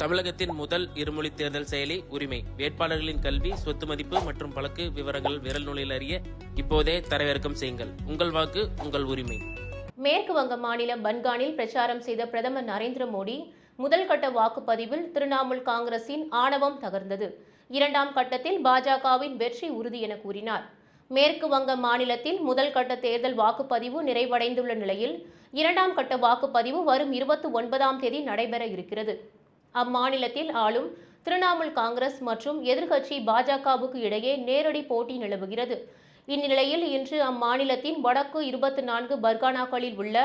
தமிழகத்தின் முதல் இருமொழி தேர்தல் செயலி உரிமை. வேட்பாளர்களின் கல்வி, சொத்து மதிப்பு மற்றும் வழக்கு விவரங்கள் விரல் நுழையில் அறிய இப்போதே தரவிறக்கம் செய்யுங்கள். உங்கள் வாக்கு உங்கள் உரிமை. மேற்கு வங்க மாநிலம் பன்கானில் பிரச்சாரம் செய்த பிரதமர் நரேந்திர மோடி முதல் கட்ட வாக்குப்பதிவில் திரிணாமுல் காங்கிரசின் ஆணவம் தகர்ந்தது. இரண்டாம் கட்டத்தில் பாஜகவின் வெற்றி உறுதி என கூறினார். மேற்கு வங்க மாநிலத்தில் முதல் கட்ட தேர்தல் வாக்குப்பதிவு நிறைவடைந்துள்ள நிலையில் இரண்டாம் கட்ட வாக்குப்பதிவு வரும் 29ஆம் தேதி நடைபெற இருக்கிறது. அம்மாநிலத்தில் ஆளும் திரிணாமுல் காங்கிரஸ் மற்றும் எதிர்க்கட்சி பாஜகவுக்கு இடையே நேரடி போட்டி நிலவுகிறது. இந்நிலையில் இன்று அம்மாநிலத்தின் வடக்கு 24 பர்கானாக்களில் உள்ள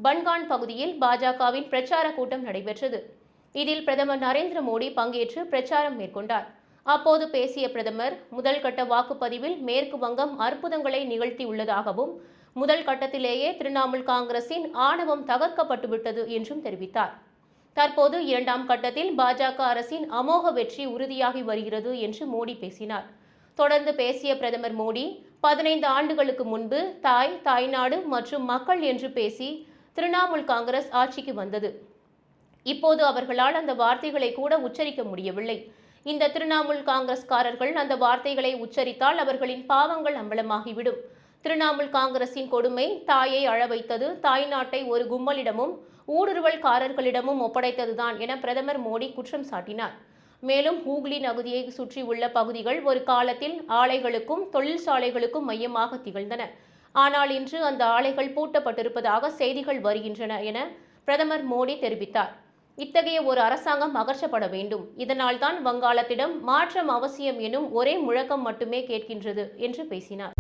பன்கான் பகுதியில் பாஜகவின் பிரச்சார கூட்டம் நடைபெற்றது. இதில் பிரதமர் நரேந்திர மோடி பங்கேற்று பிரச்சாரம் மேற்கொண்டார். அப்போது பேசிய பிரதமர், முதல் கட்ட வாக்குப்பதிவில் மேற்கு வங்கம் அற்புதங்களை நிகழ்த்தியுள்ளதாகவும் முதல் கட்டத்திலேயே திரிணாமுல் காங்கிரசின் ஆணவம் தகர்க்கப்பட்டுவிட்டது என்றும் தெரிவித்தார். தற்போது இரண்டாம் கட்டத்தில் பாஜக அரசின் அமோக வெற்றி உறுதியாகி வருகிறது என்று மோடி பேசினார். தொடர்ந்து பேசிய பிரதமர் மோடி, 15 ஆண்டுகளுக்கு முன்பு தாய்நாடு மற்றும் மக்கள் என்று பேசி திரிணாமுல் காங்கிரஸ் ஆட்சிக்கு வந்தது. இப்போது அவர்களால் அந்த வார்த்தைகளை கூட உச்சரிக்க முடியவில்லை. இந்த திரிணாமுல் காங்கிரஸ்காரர்கள் அந்த வார்த்தைகளை உச்சரித்தால் அவர்களின் பாவங்கள் அம்பலமாகிவிடும். திரிணாமுல் காங்கிரசின் கொடுமை தாயை அழ வைத்தது, தாய்நாட்டை ஒரு கும்பலிடமும் ஊடுருவல்காரர்களிடமும் ஒப்படைத்ததுதான் என பிரதமர் மோடி குற்றம் சாட்டினார். மேலும் ஹூக்ளி நதியை சுற்றியுள்ள பகுதிகள் ஒரு காலத்தில் ஆலைகளுக்கும் தொழிற்சாலைகளுக்கும் மையமாக திகழ்ந்தன. ஆனால் இன்று அந்த ஆலைகள் பூட்டப்பட்டிருப்பதாக செய்திகள் வருகின்றன என பிரதமர் மோடி தெரிவித்தார். இத்தகைய ஒரு அரசாங்கம் அகற்றப்பட வேண்டும். இதனால்தான் வங்காளத்திடம் மாற்றம் அவசியம் எனும் ஒரே முழக்கம் மட்டுமே கேட்கின்றது என்று பேசினார்.